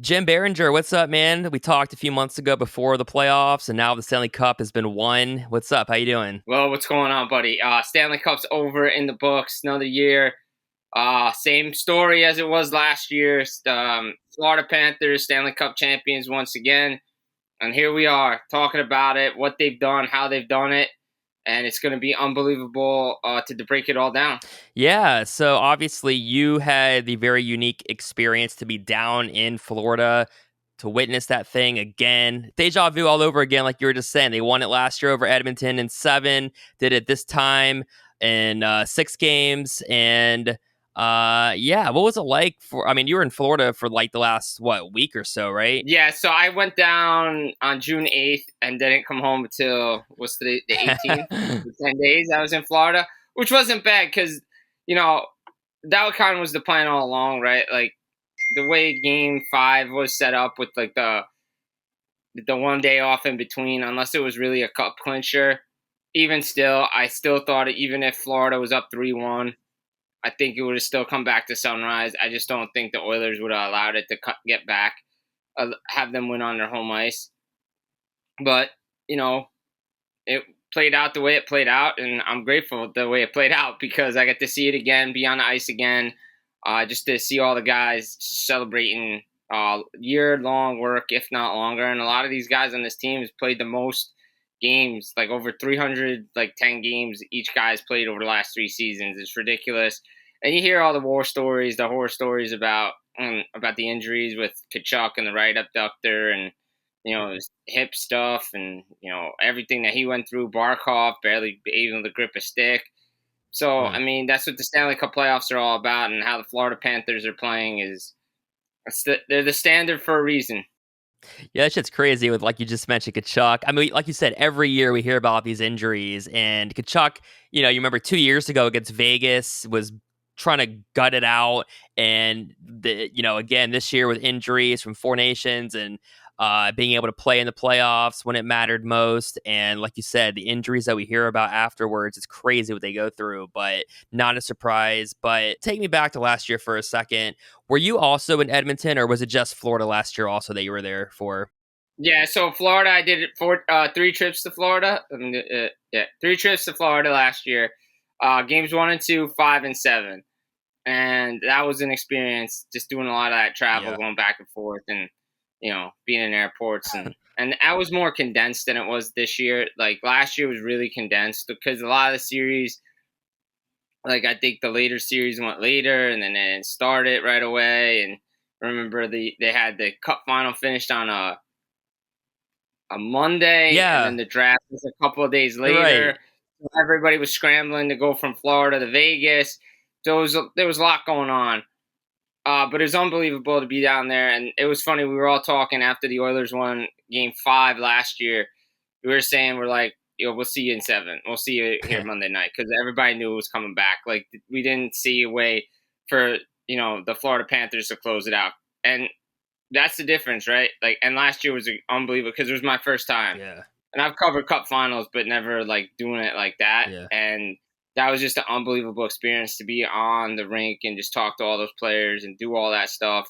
Jim Biringer, what's up, man? We talked a few months ago before the playoffs, and now the Stanley Cup has been won. What's up? How you doing? Well, what's going on, buddy? Stanley Cup's over in the books. Another year. Same story as it was last year. Florida Panthers, Stanley Cup champions once again. And here we are talking about it, what they've done, how they've done it. And it's going to be unbelievable to break it all down. Yeah, so obviously you had the very unique experience to be down in Florida to witness that thing again. Deja vu all over again, like you were just saying. They won it last year over Edmonton in 7, did it this time in 6 games. And yeah, what was it like for, I mean, you were in Florida for like the last, what, week or so, right? Yeah, so I went down on June 8th and didn't come home until, what's the 18th? For 10 days I was in Florida, which wasn't bad because, you know, that kind of was the plan all along, right? Like, the way game 5 was set up with like the one day off in between, unless it was really a cup clincher. Even still, I still thought even if Florida was up 3-1, I think it would have still come back to Sunrise. I just don't think the Oilers would have allowed it to get back, have them win on their home ice. But you know, it played out the way it played out, and I'm grateful the way it played out because I get to see it again, be on the ice again, just to see all the guys celebrating year-long work, if not longer. And a lot of these guys on this team has played the most games, like over 300, like 10 games each guy's played over the last 3 seasons. It's ridiculous. And you hear all the war stories, the horror stories about the injuries with Kachuk and the right abductor and his hip stuff and everything that he went through. Barkov barely able to grip a stick. So Hmm. I mean, that's what the Stanley Cup playoffs are all about, and how the Florida Panthers are playing is they're the standard for a reason. Yeah, that shit's crazy with, like you just mentioned, Kachuk. I mean, like you said, every year we hear about these injuries, and Kachuk, you remember 2 years ago against Vegas was trying to gut it out, and again this year with injuries from Four Nations and being able to play in the playoffs when it mattered most, and like you said, the injuries that we hear about afterwards, it's crazy what they go through, but not a surprise. But take me back to last year for a second. Were you also in Edmonton, or was it just Florida last year also that you were there for? Yeah, so Florida, I did it for 3 trips to Florida. Yeah, 3 trips to Florida last year. Games 1 and 2, 5 and 7, and that was an experience. Just doing a lot of that travel, Yeah. going back and forth, and being in airports, and that was more condensed than it was this year. Like last year was really condensed because a lot of the series, like I think the later series went later, and then it started right away. And remember they had the Cup final finished on a Monday, and then Yeah, the draft was a couple of days right. later. Everybody was scrambling to go from Florida to Vegas. So there was a lot going on. But it was unbelievable to be down there. And it was funny. We were all talking after the Oilers won game 5 last year. We were saying, we're like, we'll see you in 7. We'll see you here Monday night, because everybody knew it was coming back. Like, we didn't see a way for, the Florida Panthers to close it out. And that's the difference, right? Like, and last year was unbelievable because it was my first time, Yeah, and I've covered Cup finals, but never like doing it like that. yeah. And that was just an unbelievable experience to be on the rink and just talk to all those players and do all that stuff,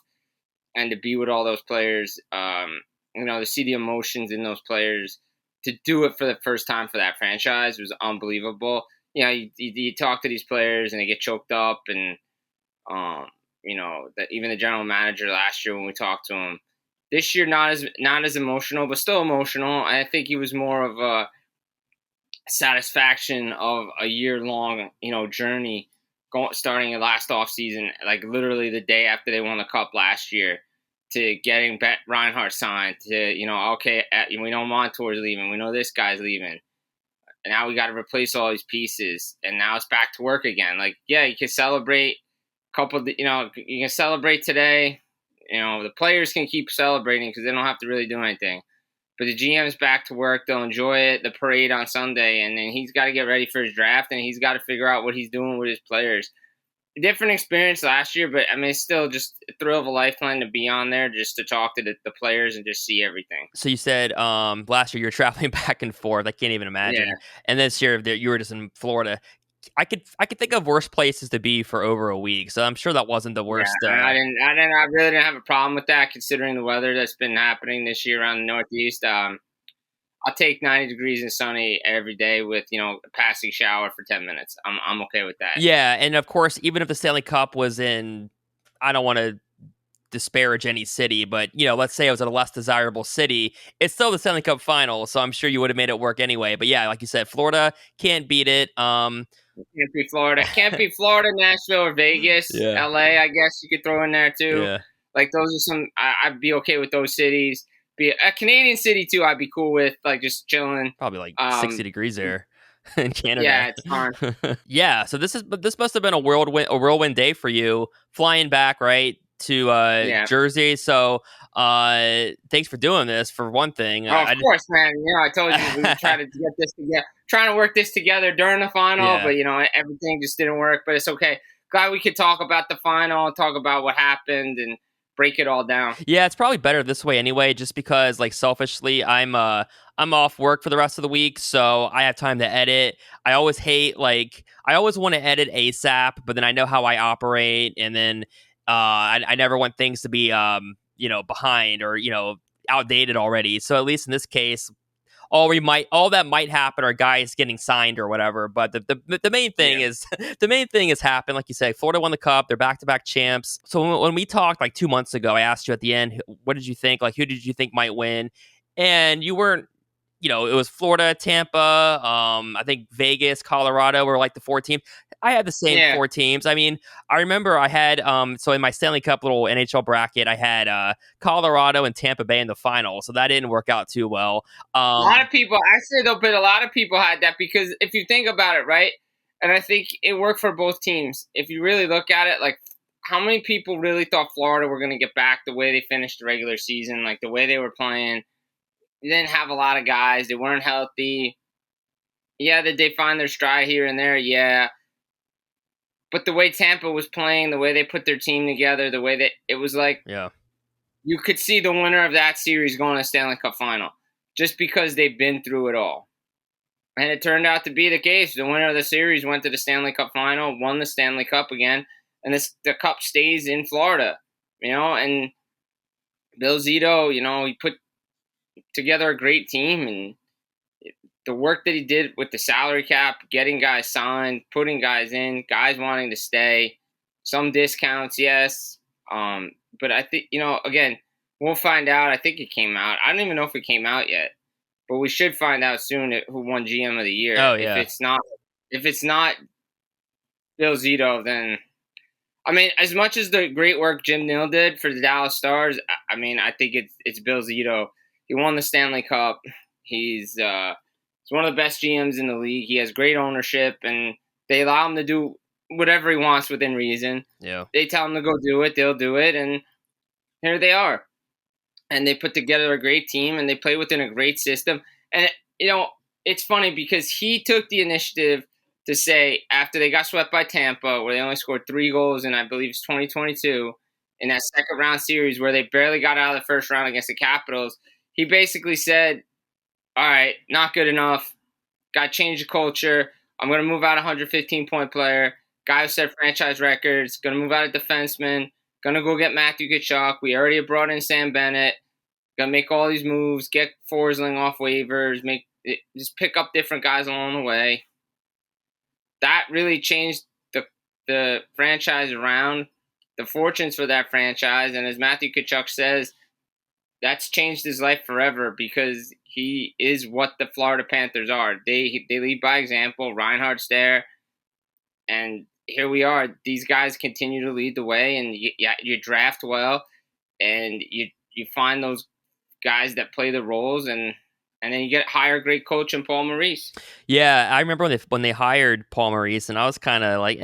and to be with all those players. To see the emotions in those players, to do it for the first time for that franchise was unbelievable. You talk to these players and they get choked up, and um, that even the general manager last year when we talked to him, this year not as emotional, but still emotional. I think he was more of a satisfaction of a year long journey, starting last off season, like literally the day after they won the cup last year, to getting Reinhardt signed, to okay, we know Montour's leaving, we know this guy's leaving, and now we got to replace all these pieces, and now it's back to work again. Like, yeah, you can celebrate you can celebrate today. The players can keep celebrating because they don't have to really do anything. But the GM's back to work. They'll enjoy it, the parade on Sunday, and then he's got to get ready for his draft, and he's got to figure out what he's doing with his players. Different experience last year, but I mean, it's still just a thrill of a lifetime to be on there, just to talk to the players and just see everything. So you said last year you were traveling back and forth. I can't even Yeah. imagine. And this year you were just in Florida. I could think of worse places to be for over a week. So I'm sure that wasn't the Yeah, worst. I really didn't have a problem with that considering the weather that's been happening this year around the Northeast. I'll take 90 degrees and sunny every day with, a passing shower for 10 minutes. I'm okay with that. Yeah, and of course, even if the Stanley Cup was in, I don't want to disparage any city, but let's say it was in a less desirable city, it's still the Stanley Cup Final, so I'm sure you would have made it work anyway. But yeah, like you said, Florida can't beat it. Can't be Florida. Can't be Florida, Nashville, or Vegas. Yeah. LA, I guess you could throw in there too. Yeah, Like those are some. I'd be okay with those cities. Be a Canadian city too. I'd be cool with like just chilling. probably like 60 degrees there in Canada. Yeah, it's fine. Yeah, so this must have been a whirlwind day for you flying back right to Yeah. Jersey. So thanks for doing this for one thing. Oh, of course, man. I told you we would try to get this together, trying to work this together during the final, Yeah. but everything just didn't work. But it's okay. Glad we could talk about the final, talk about what happened, and break it all down. Yeah, it's probably better this way anyway, just because like selfishly, I'm off work for the rest of the week, so I have time to edit. I always want to edit ASAP, but then I know how I operate, and then I never want things to be behind or outdated already. So at least in this case, all that might happen are guys getting signed or whatever. But the main thing is the main thing has happened. Like you said, Florida won the cup. They're back-to-back champs. So when we talked like 2 months ago, I asked you at the end, what did you think? Like, who did you think might win? And you weren't. It was Florida, Tampa, I think Vegas, Colorado were like the 4 teams. I had the same 4 teams. I mean, I remember I had so in my Stanley Cup little NHL bracket, I had Colorado and Tampa Bay in the final, so that didn't work out too well. A lot of people, actually, though, but a lot of people had that because if you think about it, right, and I think it worked for both teams. If you really look at it, like how many people really thought Florida were going to get back the way they finished the regular season, like the way they were playing? They didn't have a lot of guys. They weren't healthy. Yeah, did they find their stride here and there? Yeah. But the way Tampa was playing, the way they put their team together, the way that it was like you could see the winner of that series going to Stanley Cup Final just because they've been through it all. And it turned out to be the case. The winner of the series went to the Stanley Cup Final, won the Stanley Cup again, and the cup stays in Florida. And Bill Zito, he put together a great team, and the work that he did with the salary cap, getting guys signed, putting guys in, guys wanting to stay, some discounts, yes. But I think, again, we'll find out. I think it came out. I don't even know if it came out yet, but we should find out soon who won GM of the year. Oh, yeah. If it's not Bill Zito, then I mean, as much as the great work Jim Nill did for the Dallas Stars, I mean, I think it's Bill Zito. He won the Stanley Cup. He's one of the best GMs in the league. He has great ownership, and they allow him to do whatever he wants within reason. Yeah. They tell him to go do it, they'll do it, and here they are. And they put together a great team, and they play within a great system. And, it's funny because he took the initiative to say, after they got swept by Tampa, where they only scored 3 goals in, I believe it's 2022, in that second round series where they barely got out of the first round against the Capitals, he basically said, all right, not good enough. Got to change the culture. I'm going to move out a 115-point player. Guy who set franchise records. Going to move out a defenseman. Going to go get Matthew Tkachuk. We already brought in Sam Bennett. Going to make all these moves. Get Forsling off waivers. Just pick up different guys along the way. That really changed the franchise around, the fortunes for that franchise. And as Matthew Tkachuk says, that's changed his life forever because he is what the Florida Panthers are. They lead by example. Reinhardt's there. And here we are. These guys continue to lead the way, and you draft well, and you find those guys that play the roles, and then you hire a great coach in Paul Maurice. Yeah, I remember when they hired Paul Maurice, and I was kind of like,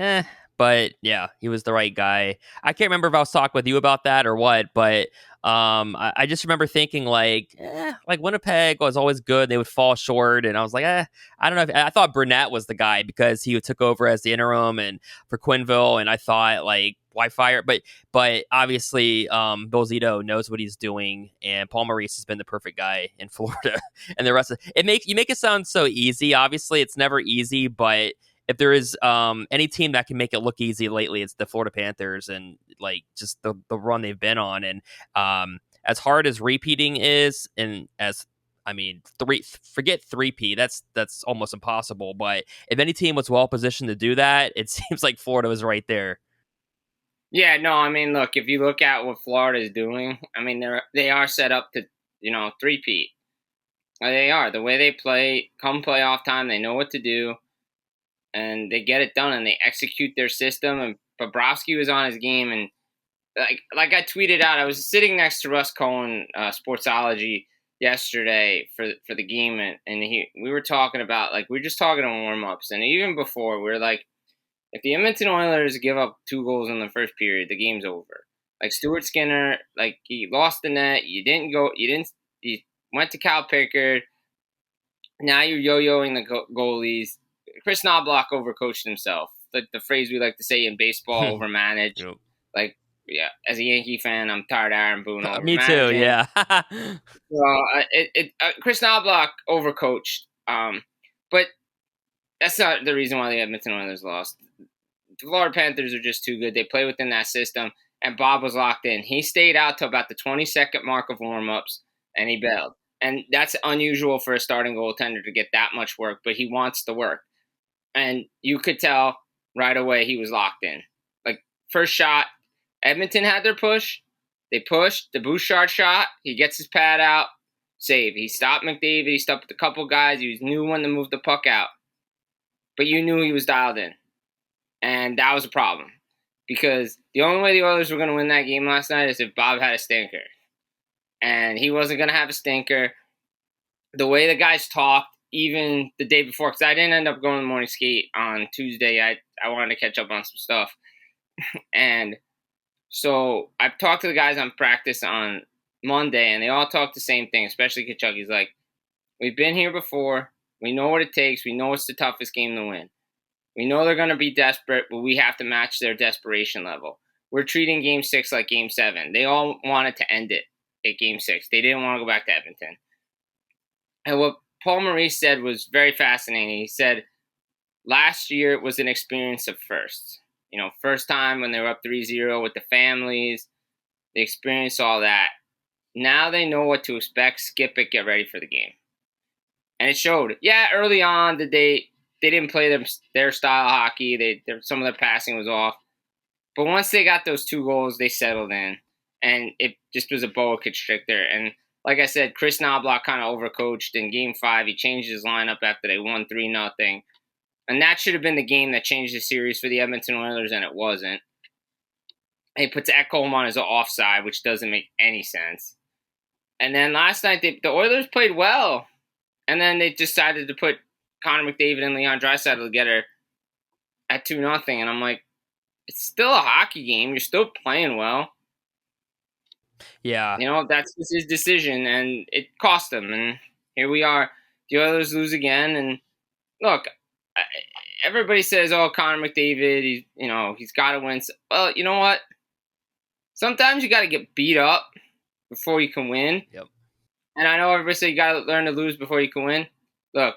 but yeah, he was the right guy. I can't remember if I was talking with you about that or what, but I just remember thinking like Winnipeg was always good. They would fall short, and I was like, I don't know. I thought Burnett was the guy because he took over as the interim and for Quenneville, and I thought like, why fire? But obviously, Bill Zito knows what he's doing, and Paul Maurice has been the perfect guy in Florida. And the rest of you make it sound so easy. Obviously, it's never easy, but if there is any team that can make it look easy lately, it's the Florida Panthers, and like just the run they've been on. And as hard as repeating is, and as I mean, forget 3P. That's almost impossible. But if any team was well positioned to do that, it seems like Florida was right there. Yeah, no, I mean, look, if you look at what Florida is doing, I mean, they are set up to, three-peat. They are. The way they play, come playoff time, they know what to do, and they get it done, and they execute their system. And Bobrovsky was on his game, and like I tweeted out, I was sitting next to Russ Cohen, Sportsology, yesterday for the game, and we were talking about, like, we were just talking on warm-ups, and even before, we were like, if the Edmonton Oilers give up 2 goals in the first period, the game's over. Like Stuart Skinner, like he lost the net. You went to Cal Pickard. Now you're yo-yoing the goalies. Chris Knobloch overcoached himself. The phrase we like to say in baseball, overmanaged. Yep. Like, yeah, as a Yankee fan, I'm tired of Aaron Boone overmanaging. Me too, yeah. Chris Knobloch overcoached. But that's not the reason why the Edmonton Oilers lost. The Florida Panthers are just too good. They play within that system, and Bob was locked in. He stayed out to about the 22nd mark of warm-ups, and he bailed. And that's unusual for a starting goaltender to get that much work, but he wants the work. And you could tell right away he was locked in. Like, first shot, Edmonton had their push. They pushed. The Bouchard shot. He gets his pad out. Save. He stopped McDavid. He stopped a couple guys. He knew when to move the puck out. But you knew he was dialed in. And that was a problem. Because the only way the Oilers were going to win that game last night is if Bob had a stinker. And he wasn't going to have a stinker. The way the guys talked, even the day before, because I didn't end up going to the morning skate on Tuesday. I wanted to catch up on some stuff. And so I talked to the guys on practice on Monday, and they all talked the same thing, especially Kachuk. He's like, we've been here before. We know what it takes. We know it's the toughest game to win. We know they're going to be desperate, but we have to match their desperation level. We're treating Game 6 like Game 7. They all wanted to end it at Game 6. They didn't want to go back to Edmonton. And what Paul Maurice said was very fascinating. He said, last year it was an experience of firsts. First time when they were up 3-0 with the families. They experienced all that. Now they know what to expect. Skip it. Get ready for the game. And it showed. Yeah, early on, they didn't play their style of hockey. Some of their passing was off. But once they got those 2 goals, they settled in. And it just was a boa constrictor. And like I said, Chris Knobloch kind of overcoached in Game 5. He changed his lineup after they won 3-0. And that should have been the game that changed the series for the Edmonton Oilers, and it wasn't. And he puts Ekholm on his offside, which doesn't make any sense. And then last night, the Oilers played well. And then they decided to put Connor McDavid and Leon Draisaitl together at 2-0. And I'm like, it's still a hockey game. You're still playing well. Yeah. That's his decision, and it cost him. And here we are. The Oilers lose again. And look, everybody says, oh, Connor McDavid, he's got to win. Well, you know what? Sometimes you got to get beat up before you can win. Yep. And I know everybody says you got to learn to lose before you can win. Look,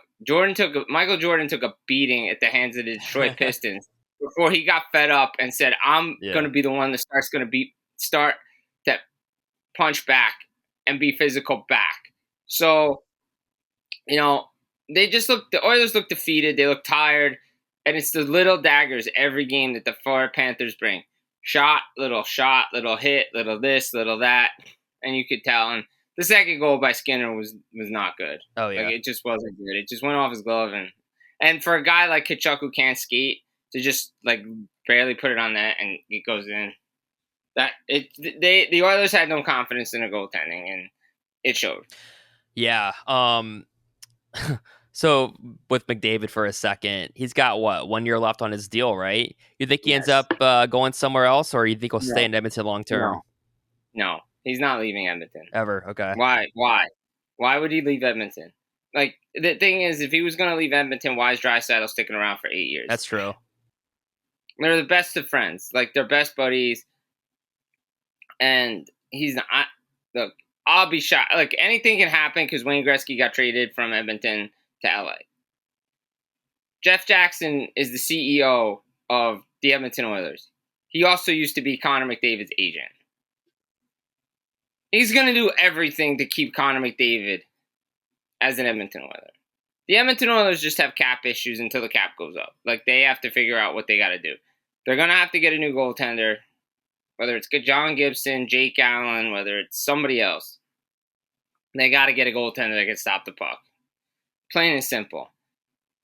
Michael Jordan took a beating at the hands of the Detroit Pistons before he got fed up and said, I'm going to be the one that start to punch back and be physical back. So, the Oilers look defeated. They look tired. And it's the little daggers every game that the Florida Panthers bring. Shot, little hit, little this, little that. And you could tell. And the second goal by Skinner was not good. Oh, yeah. It just wasn't good. It just went off his glove. And for a guy like Kachuk who can't skate, to just, barely put it on that and it goes in. The Oilers had no confidence in their goaltending, and it showed. Yeah. So with McDavid for a second, he's got 1 year left on his deal, right? You think he ends up going somewhere else, or you think he'll stay in Edmonton long term? No, he's not leaving Edmonton Ever. Okay. Why? Why would he leave Edmonton? The thing is, if he was going to leave Edmonton, why is Draisaitl sticking around for 8 years? That's true. They're the best of friends. They're best buddies. And he's not. Look, I'll be shocked. Anything can happen because Wayne Gretzky got traded from Edmonton to LA. Jeff Jackson is the CEO of the Edmonton Oilers. He also used to be Connor McDavid's agent. He's going to do everything to keep Connor McDavid as an Edmonton Oiler. The Edmonton Oilers just have cap issues until the cap goes up. Like, they have to figure out what they got to do. They're going to have to get a new goaltender, whether it's John Gibson, Jake Allen, whether it's somebody else. They got to get a goaltender that can stop the puck. Plain and simple.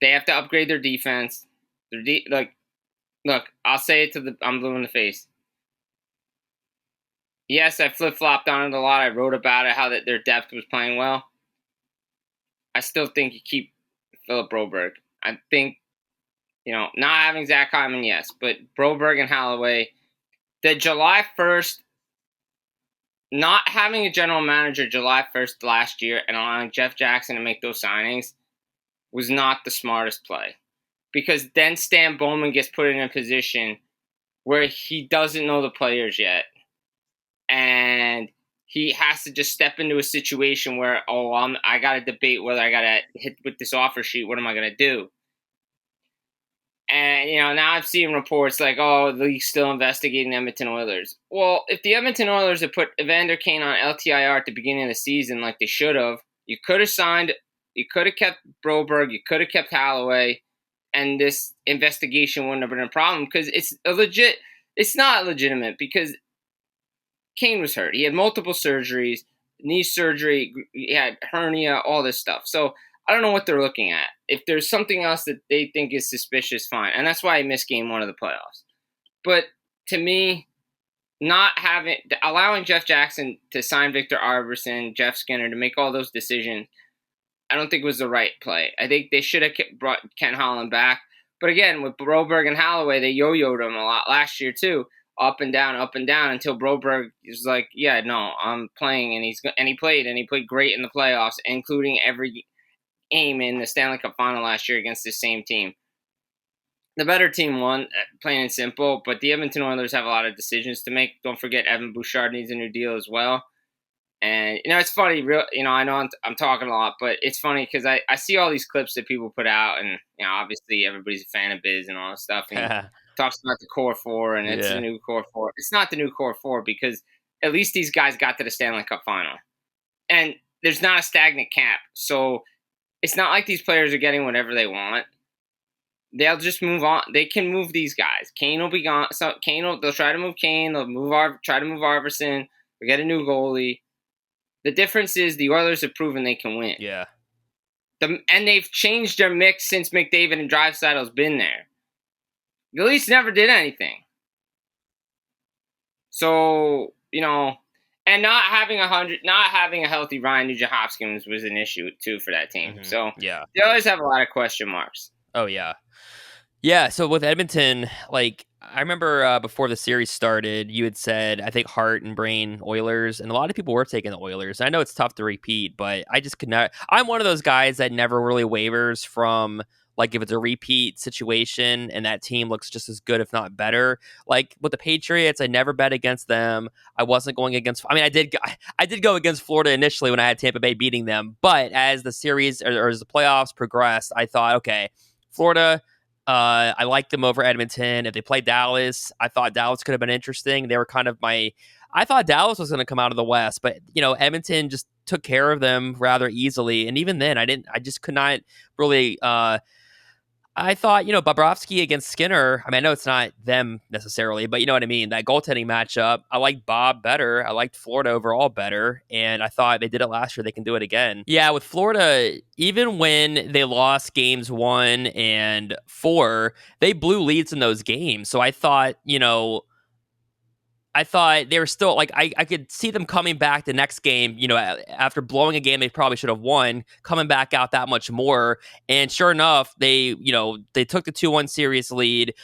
They have to upgrade their defense. Look, I'll say it I'm blue in the face. Yes, I flip-flopped on it a lot. I wrote about it, how that their depth was playing well. I still think you keep Philip Broberg. I think, not having Zach Hyman, yes, but Broberg and Holloway, the July 1st, not having a general manager July 1st last year and allowing Jeff Jackson to make those signings was not the smartest play. Because then Stan Bowman gets put in a position where he doesn't know the players yet. And he has to just step into a situation where, I got to debate whether I got to hit with this offer sheet. What am I going to do? And, now I've seen reports like, the league's still investigating Edmonton Oilers. Well, if the Edmonton Oilers had put Evander Kane on LTIR at the beginning of the season like they should have, you could have kept Broberg, you could have kept Holloway, and this investigation wouldn't have been a problem because it's not legitimate because Kane was hurt. He had multiple surgeries, knee surgery, he had hernia, all this stuff. So I don't know what they're looking at. If there's something else that they think is suspicious, fine. And that's why I missed game 1 of the playoffs. But to me, allowing Jeff Jackson to sign Victor Arvidsson, Jeff Skinner, to make all those decisions, I don't think was the right play. I think they should have brought Ken Holland back. But again, with Broberg and Holloway, they yo-yoed him a lot last year too. Up and down, until Broberg was like, yeah, no, I'm playing, and he played great in the playoffs, including every game in the Stanley Cup Final last year against the same team. The better team won, plain and simple, but the Edmonton Oilers have a lot of decisions to make. Don't forget, Evan Bouchard needs a new deal as well. And, it's funny, I know I'm talking a lot, but it's funny because I see all these clips that people put out, and, obviously everybody's a fan of Biz and all this stuff, and talks about the core 4, and it's the new core 4. It's not the new core 4 because at least these guys got to the Stanley Cup Final. And there's not a stagnant cap, so it's not like these players are getting whatever they want. They'll just move on. They can move these guys. Kane will be gone. So they'll try to move Kane. They'll try to move Arvidsson. They'll get a new goalie. The difference is the Oilers have proven they can win. Yeah. And they've changed their mix since McDavid and Draisaitl's been there. The Leafs never did anything. So, and not having a healthy Ryan Nugent-Hopkins was an issue too for that team. Mm-hmm. So yeah, they always have a lot of question marks. Oh yeah. Yeah, so with Edmonton, I remember before the series started, you had said, I think Hart and Brain Oilers, and a lot of people were taking the Oilers. I know it's tough to repeat, but I just could not. I'm one of those guys that never really wavers from, if it's a repeat situation and that team looks just as good, if not better. Like with the Patriots, I never bet against them. I wasn't going against. I mean, I did go against Florida initially when I had Tampa Bay beating them, but as the series or as the playoffs progressed, I thought, okay, Florida. I liked them over Edmonton. If they played Dallas, I thought Dallas could have been interesting. They were kind of I thought Dallas was going to come out of the West, but Edmonton just took care of them rather easily. And even then, I just could not really. I thought, Bobrovsky against Skinner. I mean, I know it's not them necessarily, but you know what I mean? That goaltending matchup, I liked Bob better. I liked Florida overall better. And I thought they did it last year. They can do it again. Yeah, with Florida, even when they lost games 1 and 4, they blew leads in those games. So I thought, they were still I could see them coming back the next game, after blowing a game they probably should have won, coming back out that much more. And sure enough, they took the 2-1 series lead.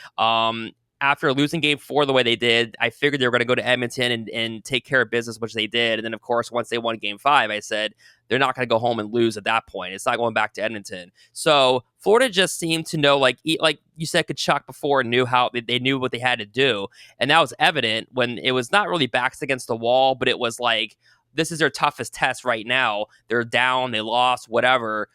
After losing game 4 the way they did, I figured they were going to go to Edmonton and take care of business, which they did. And then, of course, once they won game 5, I said, they're not going to go home and lose at that point. It's not going back to Edmonton. So Florida just seemed to know, like you said, Tkachuk before knew they knew what they had to do. And that was evident when it was not really backs against the wall, but it was like, this is their toughest test right now. They're down, they lost, whatever.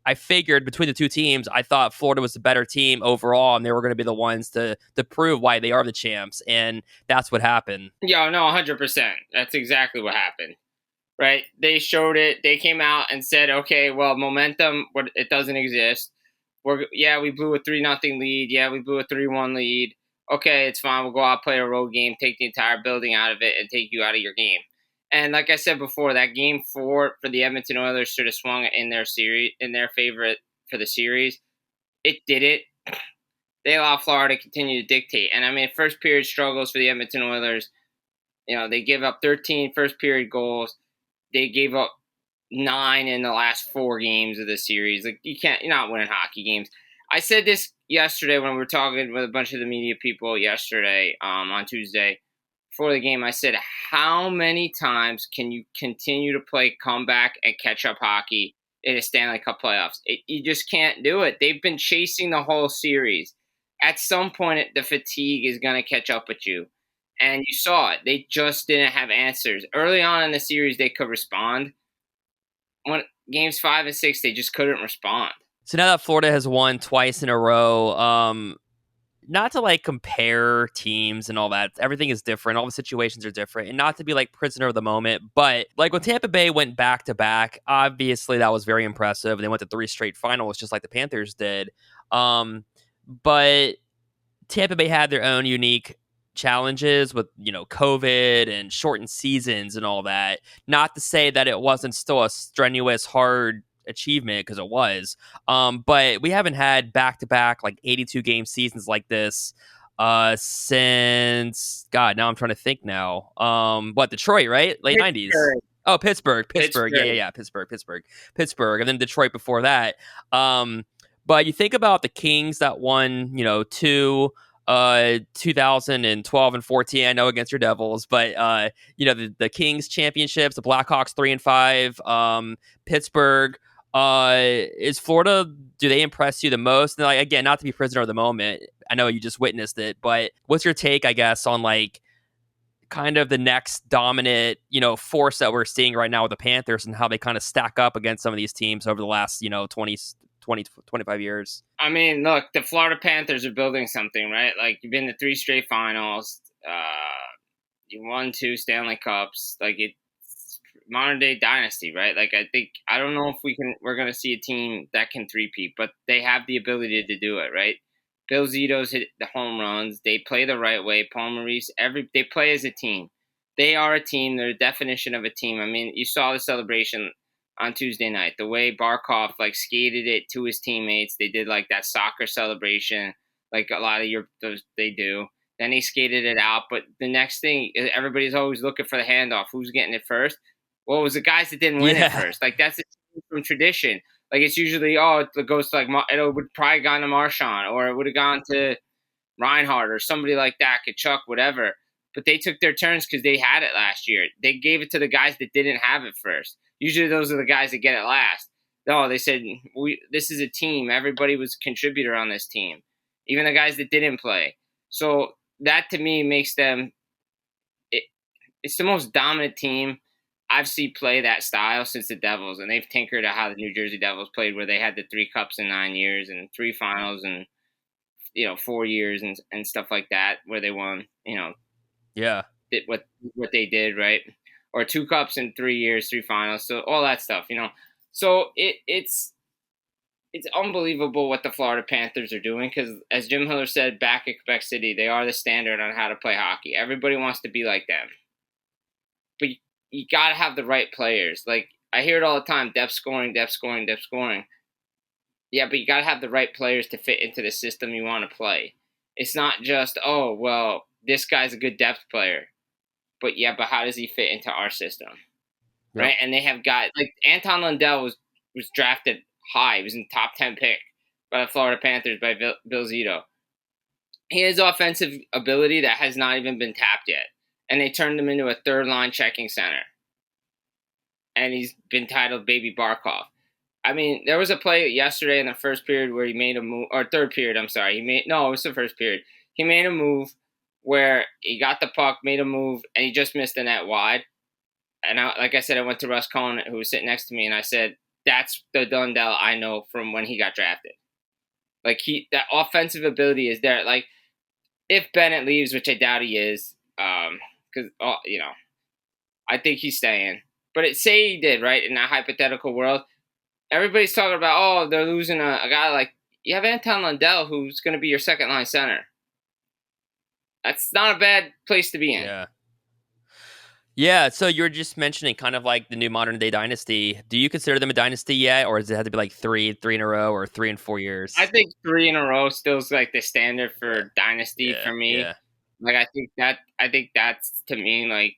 I figured between the two teams, I thought Florida was the better team overall, and they were going to be the ones to prove why they are the champs, and that's what happened. Yeah, no, 100%. That's exactly what happened. Right? They showed it. They came out and said, "Okay, well, momentum, it doesn't exist. We blew a 3-0 lead. Yeah, we blew a 3-1 lead. Okay, it's fine. We'll go out, play a road game, take the entire building out of it, and take you out of your game." And like I said before, that game 4 for the Edmonton Oilers should have swung in their series in their favorite for the series. It did it. They allowed Florida to continue to dictate. And I mean, first period struggles for the Edmonton Oilers. They give up 13 first period goals. They gave up 9 in the last 4 games of the series. Like, you're not winning hockey games. I said this yesterday when we were talking with a bunch of the media people yesterday, on Tuesday before the game. I said, how many times can you continue to play comeback and catch up hockey in a Stanley Cup playoffs? You just can't do it. They've been chasing the whole series. At some point, the fatigue is going to catch up with you. And you saw it. They just didn't have answers. Early on in the series, they could respond. When games 5 and 6, they just couldn't respond. So now that Florida has won twice in a row, not to like compare teams and all that, everything is different. All the situations are different, and not to be like prisoner of the moment. But like when Tampa Bay went back to back, obviously that was very impressive. They went to 3 straight finals, just like the Panthers did. But Tampa Bay had their own unique challenges with COVID and shortened seasons and all that. Not to say that it wasn't still a strenuous, hard achievement, because it was. But we haven't had back-to-back like 82 game seasons like this since God. Now I'm trying to think. Now, Detroit, right? Late '90s. Oh, Pittsburgh. Yeah. Pittsburgh, and then Detroit before that. But you think about the Kings that won, 2012 and 14. I know against your Devils, but the Kings championships, the Blackhawks 3 and 5, Pittsburgh. Is Florida? Do they impress you the most? And again, not to be prisoner of the moment. I know you just witnessed it, but what's your take, I guess, on like kind of the next dominant, force that we're seeing right now with the Panthers and how they kind of stack up against some of these teams over the last, 25 years? I mean, look, the Florida Panthers are building something, right? Like, you've been to 3 straight finals. You won 2 Stanley Cups. Like, it's modern day dynasty, right? Like, I don't know if we're going to see a team that can three-peat, but they have the ability to do it, right? Bill Zito's hit the home runs. They play the right way. Paul Maurice, they play as a team. They are a team. They're the definition of a team. I mean, you saw the celebration on Tuesday night, the way Barkov skated it to his teammates. They did like that soccer celebration, like a lot of they do. Then he skated it out. But the next thing, everybody's always looking for the handoff. Who's getting it first? Well, it was the guys that didn't win it first. Like, that's from tradition. Like, it's usually, it goes to it would probably gone to Marchand, or it would have gone to Reinhardt or somebody like that, Kachuk, whatever. But they took their turns because they had it last year. They gave it to the guys that didn't have it first. Usually those are the guys that get it last. No, they said, this is a team. Everybody was a contributor on this team, even the guys that didn't play. So that, to me, makes them it's the most dominant team I've seen play that style since the Devils. And they've tinkered at how the New Jersey Devils played, where they had the 3 cups in 9 years and 3 finals and 4 years and stuff like that, where they won, what they did, right? Or 2 cups in 3 years, 3 finals, so all that stuff, So it's unbelievable what the Florida Panthers are doing, because, as Jim Hiller said back at Quebec City, they are the standard on how to play hockey. Everybody wants to be like them, but you got to have the right players. Like, I hear it all the time: depth scoring, depth scoring, depth scoring. Yeah, but you got to have the right players to fit into the system you want to play. It's not just, oh, well, this guy's a good depth player. But how does he fit into our system? Yep. Right? And they have got, like, Anton Lundell was drafted high. He was in the top 10 pick by the Florida Panthers by Bill Zito. He has offensive ability that has not even been tapped yet. And they turned him into a third-line checking center. And he's been titled Baby Barkov. I mean, there was a play yesterday in the first period where he made a move, or third period, I'm sorry. It was the first period. He made a move where he got the puck, made a move, and he just missed the net wide. And like I said, I went to Russ Cohen, who was sitting next to me, and I said, that's the Dundell I know from when he got drafted. Like that offensive ability is there. Like if Bennett leaves, which I doubt he is, because I think he's staying. But say he did, right? In that hypothetical world, everybody's talking about, oh, they're losing a guy like you have Anton Lundell, who's going to be your second line center. That's not a bad place to be in. Yeah. Yeah, so you're just mentioning kind of like the new modern day dynasty. Do you consider them a dynasty yet, or does it have to be like three in a row, or 3 and 4 I years? think 3 in a row still is like the standard for dynasty Yeah, for me. yeah, Like I think that's to me like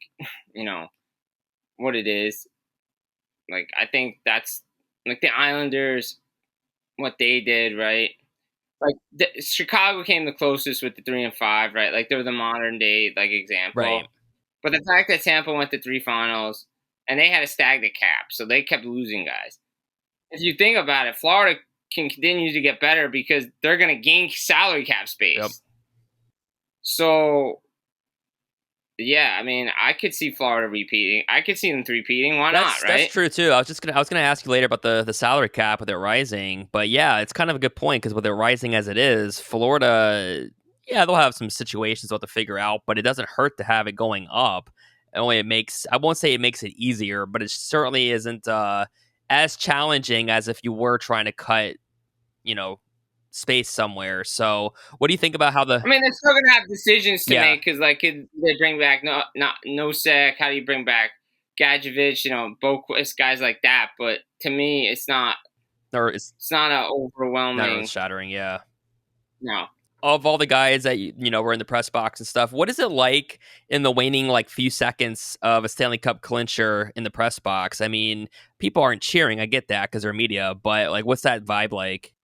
what it is. Like I think that's like the Islanders, what they did, right? Like Chicago came the closest with the 3 and 5, right? Like they're the modern day like example. right. But the fact that Tampa went to 3 finals and they had a stagnant cap, so they kept losing guys. If you think about it, Florida can continue to get better because they're going to gain salary cap Yep. space. So, yeah, I mean, I could see Florida repeating. I could see them repeating. Why not, That's right? true too. I was gonna ask you later about the salary cap with it rising, but yeah, it's kind of a good point because with it rising as it is, Florida, yeah, they'll have some situations they'll have to figure out, but it doesn't hurt to have it going up. Only it makes I won't say it makes it easier, but it certainly isn't as challenging as if you were trying to cut, you know, space somewhere. So, what do you think about how the I mean, they're still going to have decisions to yeah make because, like, could they bring back no Sec? How do you bring back Gadjevich? Boquist, guys like that. But to me, or it's it's not an not earth overwhelming shattering? Yeah. no. Of all the guys that were in the press box and stuff, what is it like in the waning like few seconds of a Stanley Cup clincher in the press box? I mean, people aren't cheering. I get that because they're media, but like, what's that vibe like?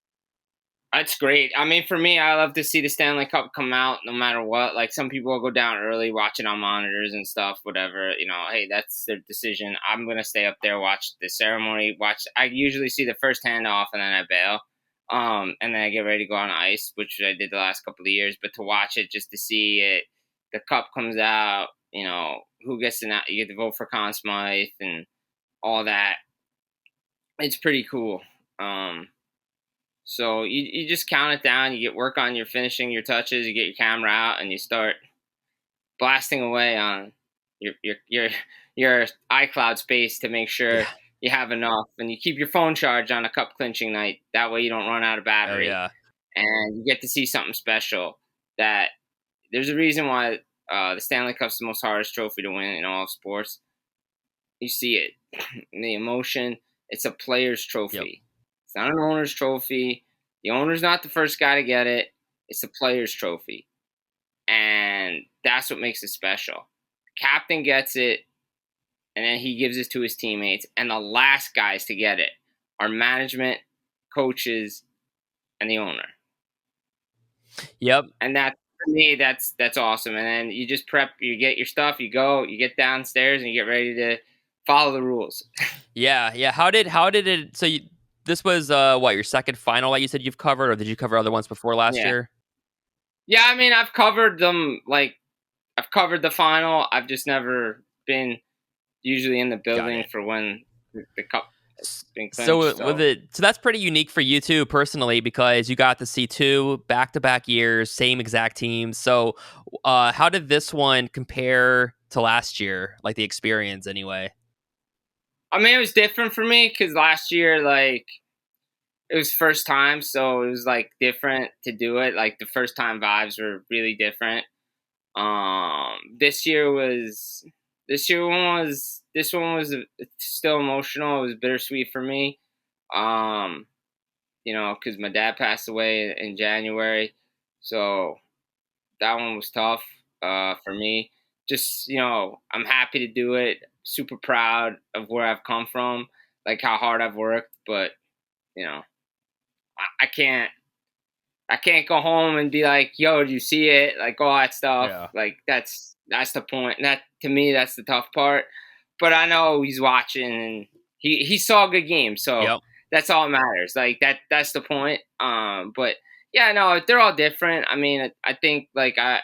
That's great. I mean, for me, I love to see the Stanley Cup come out no matter what. Like, some people will go down early, watch it on monitors and stuff, whatever. Hey, that's their decision. I'm going to stay up there, watch the ceremony. I usually see the first handoff and then I bail. And then I get ready to go on ice, which I did the last couple of years. But to watch it, just to see it, the cup comes out, who gets to you get to vote for Conn Smythe and all that. It's pretty cool. So you just count it down. You get work on your finishing your touches. You get your camera out, and you start blasting away on your iCloud space to make sure Yeah. you have enough, and you keep your phone charged on a cup clinching night. That way, you don't run out of Oh battery, yeah. and you get to see something special. That there's a reason why the Stanley Cup's the most hardest trophy to win in all of sports. You see it, the emotion. It's a player's trophy. Yep. It's not an owner's trophy. The owner's not the first guy to get it. It's a player's trophy. And that's what makes it special. The captain gets it, and then he gives it to his teammates. And the last guys to get it are management, coaches, and the owner. Yep. And that, for me, that's awesome. And then you just prep, you get your stuff, you go, you get downstairs, and you get ready to follow the rules. Yeah. Yeah. How did it? So this was what, your second final that you said you've covered, or did you cover other ones before last Yeah. year? Yeah, I mean, I've covered them. Like, I've covered the final. I've just never been usually in the building for when the cup has been clinched. So that's pretty unique for you too, personally, because you got to see two back-to-back years, same exact teams. So, how did this one compare to last year? Like the experience, anyway. I mean, it was different for me because last year, like, it was first time, so it was like different to do it. Like the first time vibes were really different. This year was this one was still emotional. It was bittersweet for me. Because my dad passed away in January, so that one was tough for me. Just I'm happy to do it. Super proud of where I've come from, like how hard I've worked. But I can't go home and be like, "Yo, did you see it?" Like all that stuff. Yeah. Like that's the point. That to me, that's the tough part. But I know he's watching and he saw a good game, so Yep. that's all that matters. Like that's the point. But yeah, no, they're all different. I mean, I think I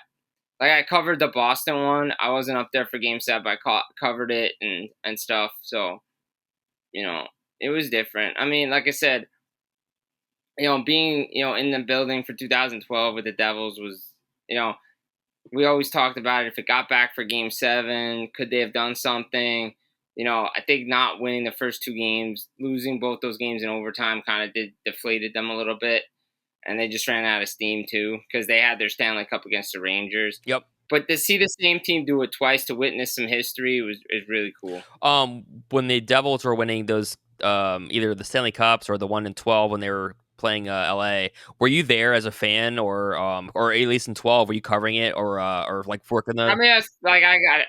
covered the Boston one. I wasn't up there for Game 7, but I covered it and stuff. So It was different. I mean, like I said, being in the building for 2012 with the Devils was, we always talked about it. If it got back for Game 7, could they have done something? I think not winning the first 2 games, losing both those games in overtime, kind of deflated them a little bit, and they just ran out of steam too because they had their Stanley Cup against the Rangers. Yep. But to see the same team do it twice, to witness some history, is really cool. When the Devils were winning those, either the Stanley Cups or the 1 in 12 when they were playing LA, were you there as a fan, or at least in 12, were you covering it, or like working the? I mean,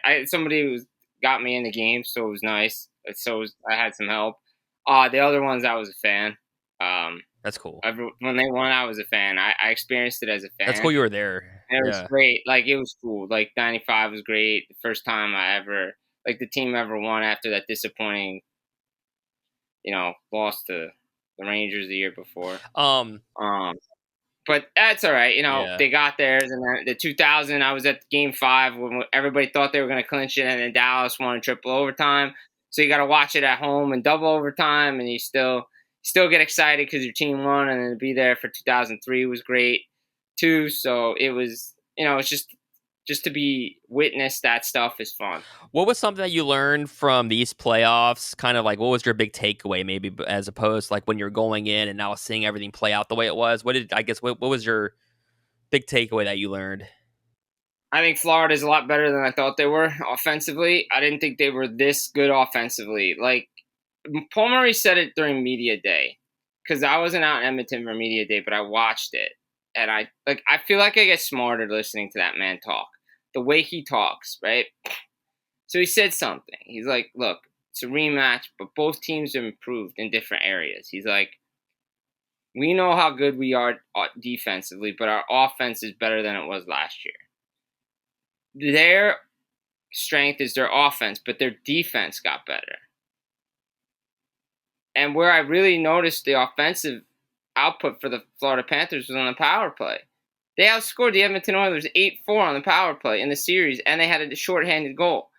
I somebody who got me in the game, so it was nice. I had some help. The other ones, I was a fan. That's cool. When they won, I was a fan. I experienced it as a fan. That's cool. You were there. And it was great. Like, it was cool. Like, 95 was great. The first time the team ever won after that disappointing, loss to the Rangers the year before. But that's all right. They got theirs. And then the 2000, I was at Game 5 when everybody thought they were going to clinch it, and then Dallas won in triple overtime. So you got to watch it at home in double overtime, and you still get excited because your team won, and then to be there for 2003 was great too. So it was, it's just to be witnessed that stuff is fun. What was something that you learned from these playoffs? Kind of like, what was your big takeaway, maybe, as opposed to like when you're going in and now seeing everything play out the way it was? What was your big takeaway that you learned? I think Florida is a lot better than I thought they were offensively. I didn't think they were this good offensively. Like, Paul Murray said it during media day, because I wasn't out in Edmonton for media day, but I watched it, and I feel like I get smarter listening to that man talk. The way he talks, right? So he said something. He's like, "Look, it's a rematch, but both teams have improved in different areas." He's like, "We know how good we are defensively, but our offense is better than it was last year. Their strength is their offense, but their defense got better." And where I really noticed the offensive output for the Florida Panthers was on the power play. They outscored the Edmonton Oilers 8-4 on the power play in the series, and they had a shorthanded goal.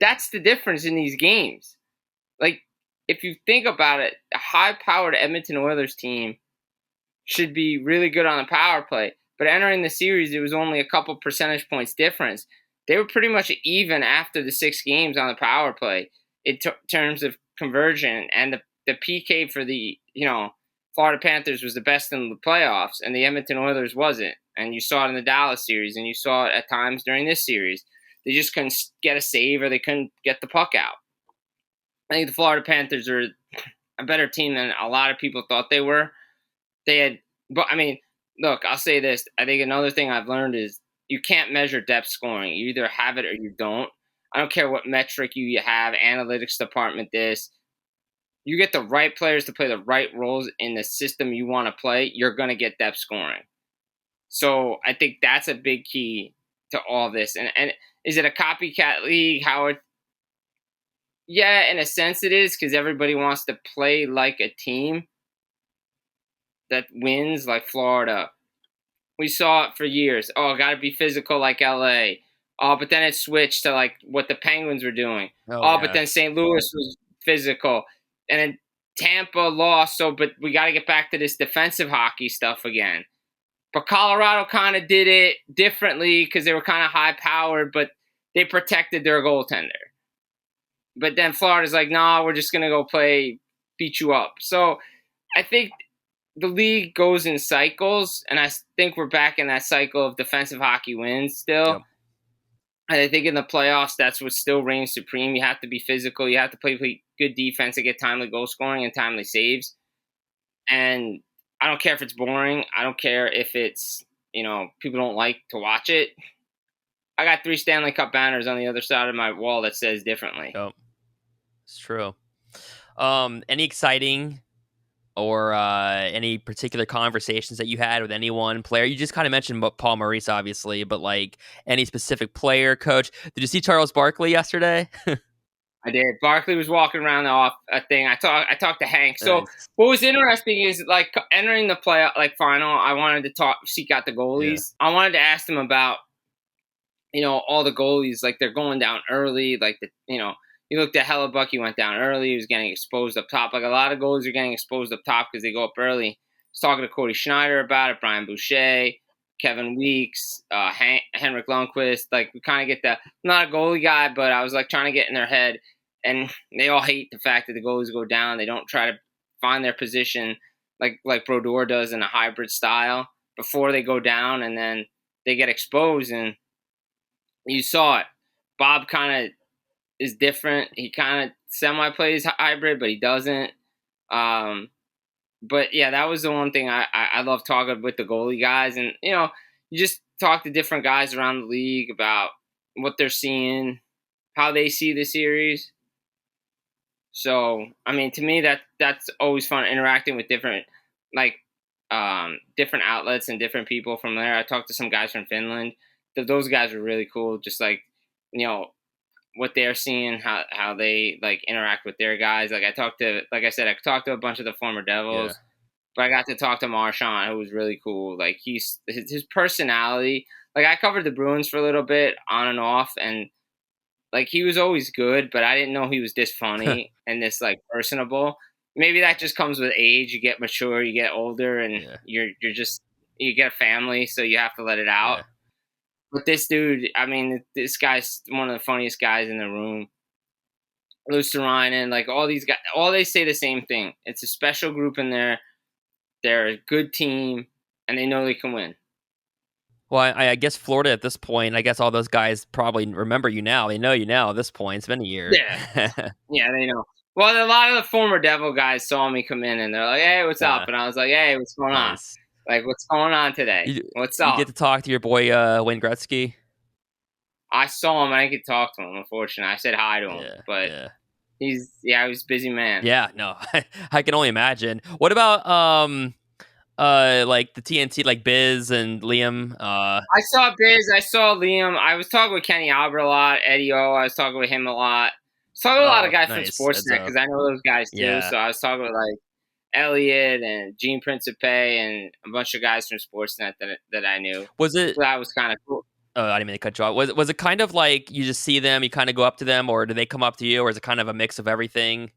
That's the difference in these games. Like, if you think about it, a high-powered Edmonton Oilers team should be really good on the power play. But entering the series, it was only a couple percentage points difference. They were pretty much even after the 6 games on the power play in terms of conversion, and the PK for the Florida Panthers was the best in the playoffs, and the Edmonton Oilers wasn't. And you saw it in the Dallas series, and you saw it at times during this series. They just couldn't get a save, or they couldn't get the puck out. I think the Florida Panthers are a better team than a lot of people thought they were. But I mean, look, I'll say this. I think another thing I've learned is you can't measure depth scoring. You either have it or you don't. I don't care what metric you have, analytics department, this. You get the right players to play the right roles in the system you want to play, you're going to get depth scoring. So I think that's a big key to all this. And is it a copycat league, Howard? Yeah, in a sense it is, because everybody wants to play like a team that wins, like Florida. We saw it for years. Oh, got to be physical like LA. Oh, but then it switched to like what the Penguins were doing. But then St. Louis was physical. And then Tampa lost, but we got to get back to this defensive hockey stuff again. But Colorado kind of did it differently because they were kind of high-powered, but they protected their goaltender. But then Florida's like, nah, we're just going to go play, beat you up. So I think the league goes in cycles, and I think we're back in that cycle of defensive hockey wins still. Yep. And I think in the playoffs, that's what still reigns supreme. You have to be physical. You have to play good defense to get timely goal scoring and timely saves. And I don't care if it's boring. I don't care if it's, people don't like to watch it. I got 3 Stanley Cup banners on the other side of my wall that says differently. Oh, it's true. Any exciting or any particular conversations that you had with any one player? You just kind of mentioned Paul Maurice, obviously, but like any specific player, coach. Did you see Charles Barkley yesterday? I did. Barkley was walking around the thing. I talked to Hank. So What was interesting is like entering the final. I wanted to seek out the goalies. Yeah. I wanted to ask them about all the goalies, like they're going down early, like You looked at Hellebuck, he went down early. He was getting exposed up top. Like a lot of goalies are getting exposed up top because they go up early. I was talking to Cody Schneider about it, Brian Boucher, Kevin Weeks, Henrik Lundqvist. Like we kind of get that. I'm not a goalie guy, but I was like trying to get in their head, and they all hate the fact that the goalies go down. They don't try to find their position like Brodeur does in a hybrid style before they go down, and then they get exposed. And you saw it. Bob kind of is different. He kind of semi-plays hybrid, but he doesn't. But yeah, that was the one thing I love talking with the goalie guys. And, you just talk to different guys around the league about what they're seeing, how they see the series. So, I mean, to me, that's always fun, interacting with different outlets and different people from there. I talked to some guys from Finland. Those guys were really cool. Just what they're seeing, how they interact with their guys. I talked to a bunch of the former Devils, but I got to talk to Marchand, who was really cool. His personality. I covered the Bruins for a little bit on and off, and he was always good, but I didn't know he was this funny and this personable. Maybe that just comes with age. You get mature, you get older, and you get a family, so you have to let it out. Yeah. But this dude, I mean, this guy's one of the funniest guys in the room. Luosterainen, all these guys, all they say the same thing. It's a special group in there. They're a good team, and they know they can win. Well, I guess Florida at this point, I guess all those guys probably remember you now. They know you now at this point. It's been a year. Yeah, yeah, they know. Well, a lot of the former Devil guys saw me come in, and they're like, "Hey, what's up?" And I was like, "Hey, what's going on? What's going on today? What's up?" You get to talk to your boy Wayne Gretzky? I saw him. I didn't get to talk to him, unfortunately. I said hi to him, but he's a busy man. Yeah, no, I can only imagine. What about the TNT, Biz and Liam? I saw Biz. I saw Liam. I was talking with Kenny Albert a lot. Eddie O. I was talking with him a lot. I was talking with a lot of guys from Sportsnet because I know those guys too. Yeah. So I was talking with Elliot and Gene Principe and a bunch of guys from Sportsnet that I knew. Was it? So that was kind of cool. Oh, I didn't mean to cut you off. Was it kind of you just see them, you kind of go up to them, or do they come up to you, or is it kind of a mix of everything?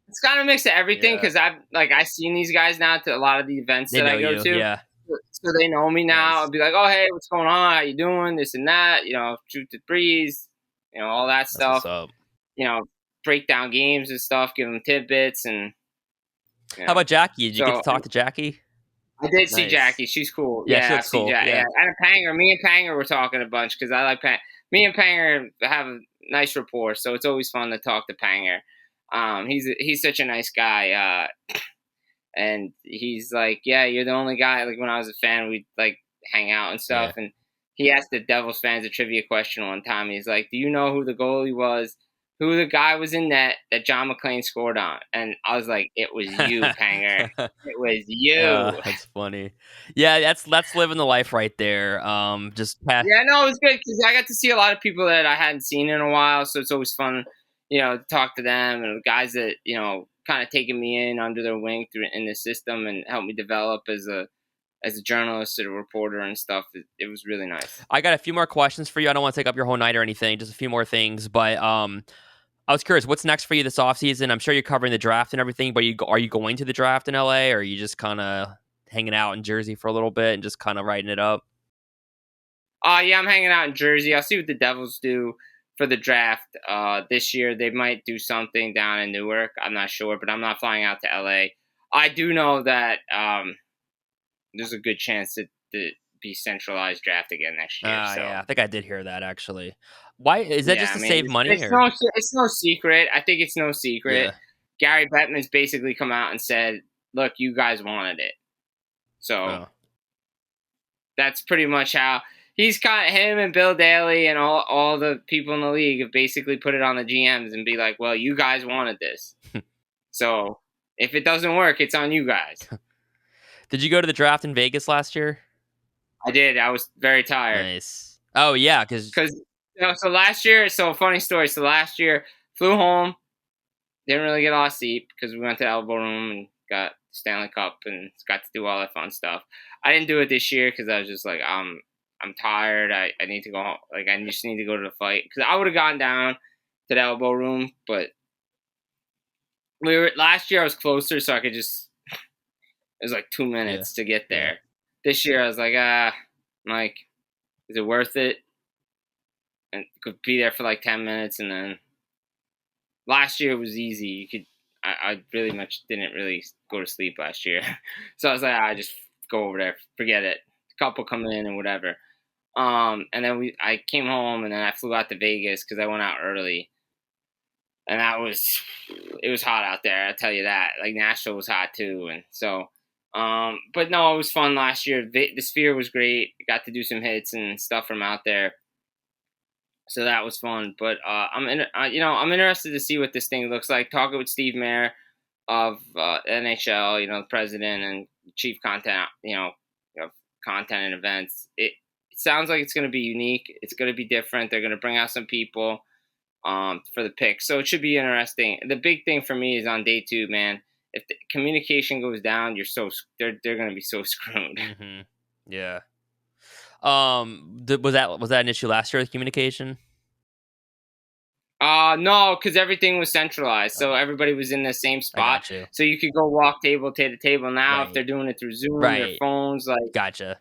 It's kind of a mix of everything because I've seen these guys now to a lot of the events that I go to. Yeah. So they know me now. Nice. I'll be like, "Oh, hey, what's going on? How you doing? This and that. Shoot the threes. All that stuff. That's what's up. Break down games and stuff. Give them tidbits and." How about Jackie? Did you get to talk to Jackie? I did see Jackie. She's cool. Yeah, she looks cool. Yeah. And Panger. Me and Panger were talking a bunch because I like Panger. Me and Panger have a nice rapport, so it's always fun to talk to Panger. He's such a nice guy, and he's like, yeah, you're the only guy. When I was a fan, we'd hang out and stuff. Yeah. And he asked the Devils fans a trivia question one time. He's like, do you know who the goalie was? Who the guy was in net that John McClain scored on? And I was like, it was you, Panger. It was you. That's funny. Yeah, that's living the life right there. Yeah, no, it was good because I got to see a lot of people that I hadn't seen in a while. So it's always fun, to talk to them and guys that, kind of taking me in under their wing in the system and help me develop as a journalist and a reporter and stuff. It was really nice. I got a few more questions for you. I don't want to take up your whole night or anything, just a few more things. But I was curious, what's next for you this offseason? I'm sure you're covering the draft and everything, but are you going to the draft in LA, or are you just kind of hanging out in Jersey for a little bit and just kind of writing it up? Yeah, I'm hanging out in Jersey. I'll see what the Devils do for the draft this year. They might do something down in Newark. I'm not sure, but I'm not flying out to LA. I do know that there's a good chance to be centralized draft again next year. Yeah, I think I did hear that actually. Why is that? Just to save money? It's no secret. I think it's no secret. Yeah. Gary Bettman's basically come out and said, "Look, you guys wanted it," so that's pretty much how he's him and Bill Daly and all the people in the league have basically put it on the GMs and be like, "Well, you guys wanted this, so if it doesn't work, it's on you guys." Did you go to the draft in Vegas last year? I did. I was very tired. Nice. Oh yeah, because so last year. So funny story. So last year, flew home. Didn't really get a lot of sleep because we went to the Elbow Room and got Stanley Cup and got to do all that fun stuff. I didn't do it this year because I was just like, I'm tired. I need to go home. I just need to go to the fight because I would have gone down to the elbow room, but last year I was closer, so I could just. It was like 2 Yeah. minutes to get Yeah. there. This year I was like, Mike, is it worth it? And could be there for like 10 minutes, and then last year it was easy. You could. I really much didn't really go to sleep last year, so I was like, I just go over there, forget it. A couple come in and whatever. And then I came home and then I flew out to Vegas because I went out early, and it was hot out there. I'll tell you that. Like Nashville was hot too, and so. But no, it was fun last year. The Sphere was great. Got to do some hits and stuff from out there. So that was fun, but I'm interested to see what this thing looks like. Talking with Steve Mayer of NHL, the president and chief content, content and events. It sounds like it's going to be unique. It's going to be different. They're going to bring out some people for the pick, so it should be interesting. The big thing for me is on day 2, man. If the communication goes down, they're going to be so screwed. Mm-hmm. Yeah. Was that an issue last year with communication? No, because everything was centralized, so everybody was in the same I spot. got you. So you could go walk table to table. Now, Right. if they're doing it through Zoom, their Right. phones, like Gotcha.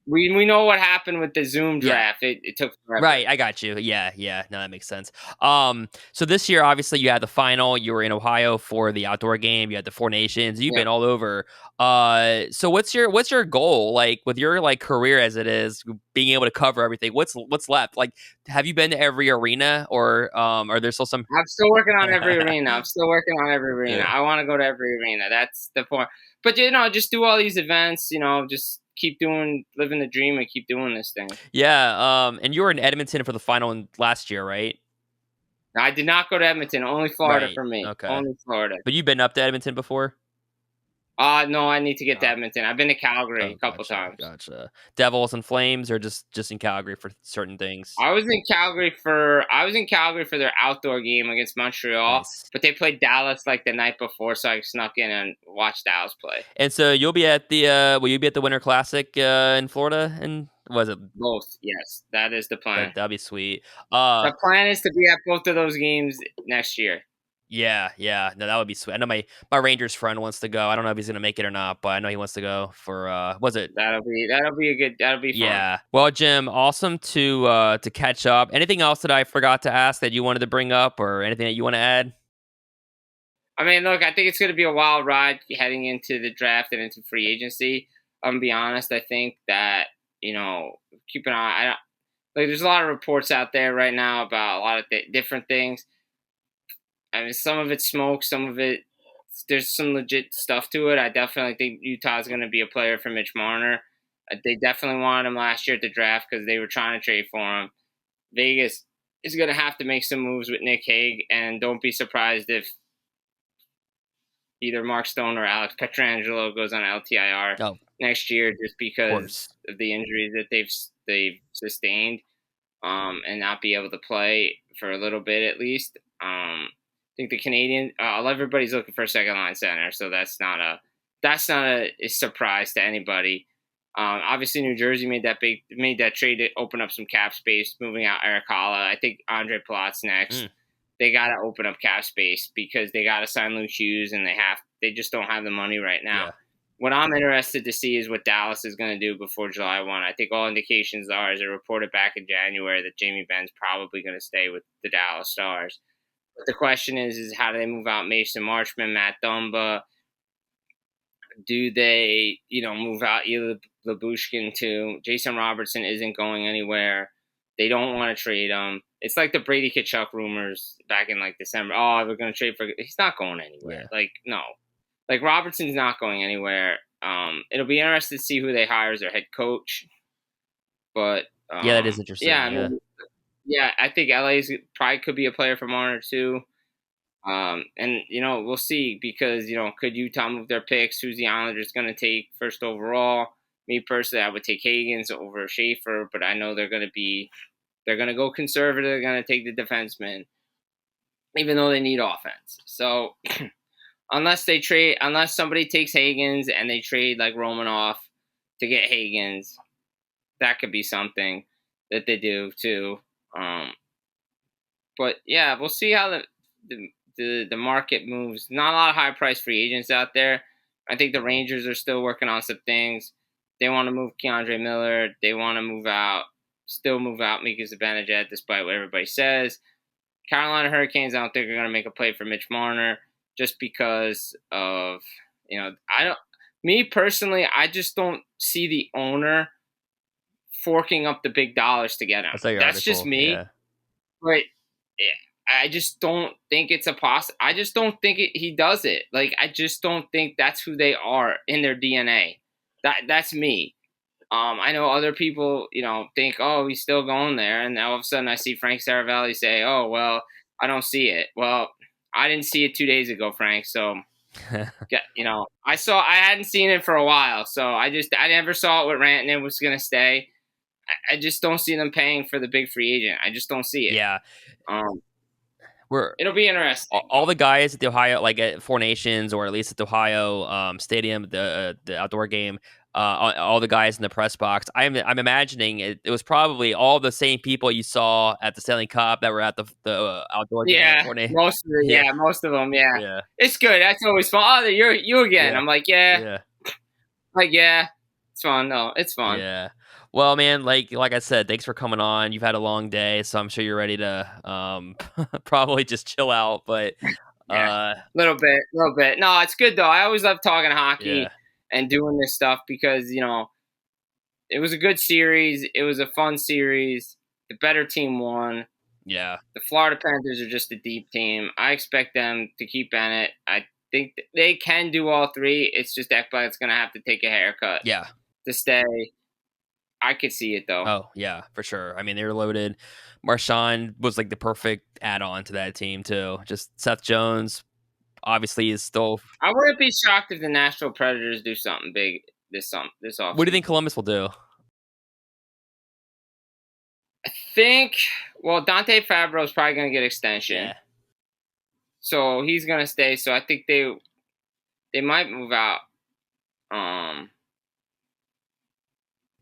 we know what happened with the Zoom Yeah. draft. It took forever. Right, I got you. Yeah. No, that makes sense. So this year, obviously, you had the final. You were in Ohio for the outdoor game. You had the Four Nations. You've Yeah. been all over. So what's your goal? Like with your career as it is, being able to cover everything. What's left? Like, have you been to every arena, or are there still some? I'm still working on every arena. Yeah. I want to go to every arena. That's the point. But just do all these events. Just keep living the dream and keep doing this thing. Yeah. And you were in Edmonton for the final last year, right? I did not go to Edmonton. Only Florida Right. for me. Okay. Only Florida. But you've been up to Edmonton before? No, I need to get to Edmonton. I've been to Calgary a couple times. Gotcha. Devils and Flames, or just in Calgary for certain things? I was in Calgary for their outdoor game against Montreal, Nice. but they played Dallas like the night before, so I snuck in and watched Dallas play. And so you'll be at the will you be at the Winter Classic in Florida? And was it Both? Yes, that is the plan. that'd be sweet. The plan is to be at both of those games next year. Yeah. No, that would be sweet. I know my Rangers friend wants to go. I don't know if he's gonna make it or not, but I know he wants to go for was it? That'll be fun. Yeah. Well, Jim, awesome to catch up. Anything else that I forgot to ask that you wanted to bring up, or anything that you want to add? I mean, look, I think it's going to be a wild ride heading into the draft and into free agency. I'm gonna be honest. I think that keep an eye. There's a lot of reports out there right now about a lot of different things. I mean, some of it's smoke, some of it there's some legit stuff to it. I definitely think Utah's going to be a player for Mitch Marner. They definitely wanted him last year at the draft because they were trying to trade for him. Vegas is going to have to make some moves with Nick Hague, and don't be surprised if either Mark Stone or Alex Pietrangelo goes on LTIR next year just because of the injuries that they've sustained, and not be able to play for a little bit at least. I think the Canadian, everybody's looking for a second line center, so that's not a surprise to anybody. Obviously, New Jersey made that trade to open up some cap space, moving out Eric Holla. I think Andre Palat's next. They got to open up cap space because they got to sign Luke Hughes, and they just don't have the money right now. Yeah. What I'm interested to see is what Dallas is going to do before July 1. I think all indications are, as it reported back in January, that Jamie Benn's probably going to stay with the Dallas Stars. But the question is how do they move out Mason Marchman, Matt Dumba? Do they, move out Ilya Lyubushkin too? Jason Robertson isn't going anywhere. They don't want to trade him. It's like the Brady Tkachuk rumors back in December. Oh, we're going to trade for. He's not going anywhere. Yeah. No. Robertson's not going anywhere. It'll be interesting to see who they hire as their head coach. But yeah, that is interesting. Yeah, I think LA's probably could be a player for Marner too. And we'll see because could Utah move their picks? Who's the Islanders going to take first overall? Me personally, I would take Higgins over Schaefer, but I know they're going to go conservative. They're going to take the defenseman, even though they need offense. So unless somebody takes Higgins and they trade Romanoff to get Higgins, that could be something that they do too. But yeah, we'll see how the market moves. Not a lot of high price free agents out there. I think the Rangers are still working on some things. They want to move Keandre Miller. They want to move out Mika Zibanejad, despite what everybody says. Carolina Hurricanes, I don't think are going to make a play for Mitch Marner just because of, me personally, I just don't see the owner forking up the big dollars to get him. That's like your That's article. just me. Yeah. But I just don't think it's I just don't think he does it. Like, I just don't think that's who they are in their DNA. That's me. I know other people, think, oh, he's still going there. And all of a sudden I see Frank Saravalli say, oh, well, I don't see it. Well, I didn't see it 2 days ago, Frank. So, I hadn't seen it for a while. So I never saw it with Rantanen was going to stay. I just don't see them paying for the big free agent. I just don't see it. Yeah. It'll be interesting. All the guys at the Ohio, like at Four Nations, or at least at the Ohio Stadium, the outdoor game, all the guys in the press box. I'm imagining it was probably all the same people you saw at the Stanley Cup that were at the outdoor game. Yeah, most of them. Yeah, it's good. That's always fun. Oh, you again. I'm like, yeah. Like, yeah, it's fun. No, it's fun. Yeah. Well, man, like I said, thanks for coming on. You've had a long day, so I'm sure you're ready to probably just chill out. But little bit. No, it's good though. I always love talking hockey and doing this stuff because it was a good series. It was a fun series. The better team won. Yeah. The Florida Panthers are just a deep team. I expect them to keep Bennett. I think they can do all three. It's just Ekblad's going to have to take a haircut. Yeah. To stay. I could see it though. Oh yeah, for sure. I mean, they were loaded. Marchand was like the perfect add-on to that team too. Just Seth Jones, obviously, is still. I wouldn't be shocked if the Nashville Predators do something big this offseason. What do you think Columbus will do? I think Dante Fabro is probably going to get extension. Yeah. So he's going to stay. So I think they might move out.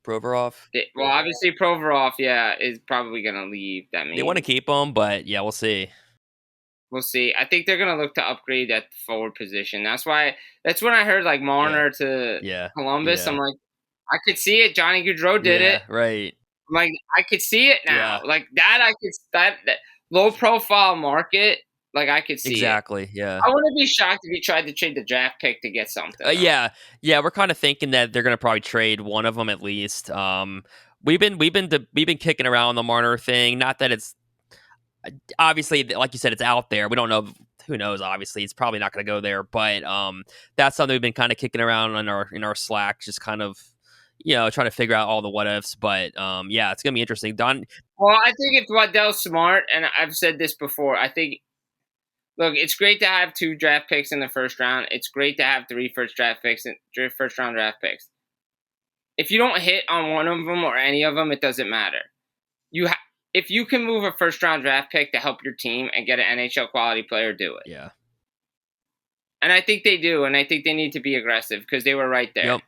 Provorov. Obviously Provorov, is probably going to leave. That means they want to keep him, but yeah, we'll see. We'll see. I think they're going to look to upgrade that forward position. That's when I heard like Marner to Columbus. Yeah. I'm like, I could see it. Johnny Gaudreau did it. Right. I'm like, I could see it now. Like that, that low profile market. Like, I could see exactly. Yeah. I wouldn't be shocked if he tried to trade the draft pick to get something. Yeah. We're kind of thinking that they're going to probably trade one of them at least. We've been kicking around the Marner thing. Not that it's obviously, like you said, it's out there. We don't know. Who knows? Obviously, it's probably not going to go there. But that's something we've been kind of kicking around in our Slack, just kind of trying to figure out all the what ifs. But it's gonna be interesting. Well, I think if Waddell's smart, and I've said this before, I think. Look, it's great to have 2 draft picks in the first round. It's great to have 3 first round draft picks. If you don't hit on one of them or any of them, it doesn't matter. If you can move a first round draft pick to help your team and get an NHL quality player, do it. Yeah. And I think they do, and I think they need to be aggressive because they were right there. Yep.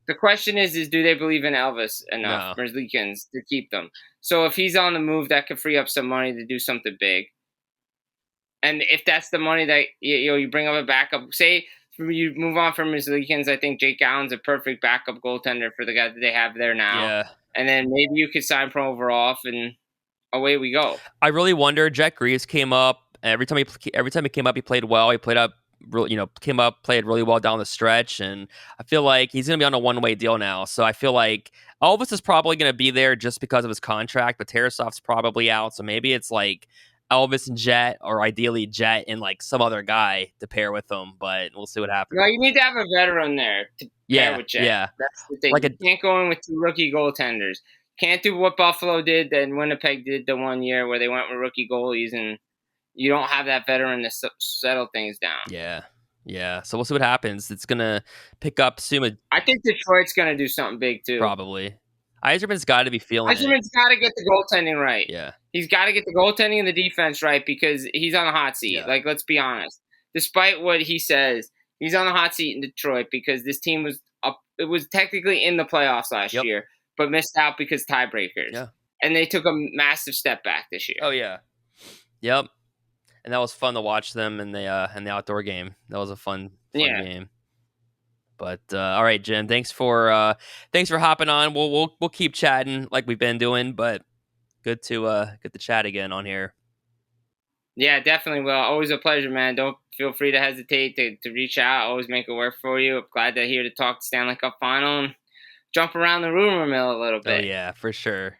The question is do they believe in Elvis enough, Merzlikins, to keep them? So if he's on the move, that could free up some money to do something big. And if that's the money that you bring up a backup, say you move on from Merzlikins, I think Jake Allen's a perfect backup goaltender for the guy that they have there now. Yeah. And then maybe you could sign Provorov, and away we go. I really wonder. Jack Greaves came up every time he came up, he played well. He played up, played really well down the stretch, and I feel like he's going to be on a one-way deal now. So I feel like Elvis is probably going to be there just because of his contract, but Tarasov's probably out. So maybe it's like Elvis and Jet, or ideally Jet and like some other guy to pair with them, but we'll see what happens. No, you need to have a veteran there to pair with Jet. Yeah. That's the thing. You can't go in with 2 rookie goaltenders. Can't do what Buffalo did and Winnipeg did the one year where they went with rookie goalies, and you don't have that veteran to settle things down. Yeah. So we'll see what happens. It's going to pick up soon. I think Detroit's going to do something big too. Probably. Yzerman's got to be feeling Yzerman's got to get the goaltending right. Yeah. He's got to get the goaltending and the defense right because he's on the hot seat. Yeah. Like, let's be honest. Despite what he says, he's on the hot seat in Detroit because this team was up. It was technically in the playoffs last year, but missed out because tiebreakers. Yeah. And they took a massive step back this year. Oh, yeah. Yep. And that was fun to watch them in the outdoor game. That was a fun Yeah. game. But all right, Jim. Thanks for hopping on. We'll keep chatting like we've been doing. But good to chat again on here. Yeah, definitely will. Always a pleasure, man. Don't feel free to hesitate to reach out. Always make it work for you. Glad to here to talk Stanley Cup Final and jump around the rumor mill a little Oh bit. yeah, for sure.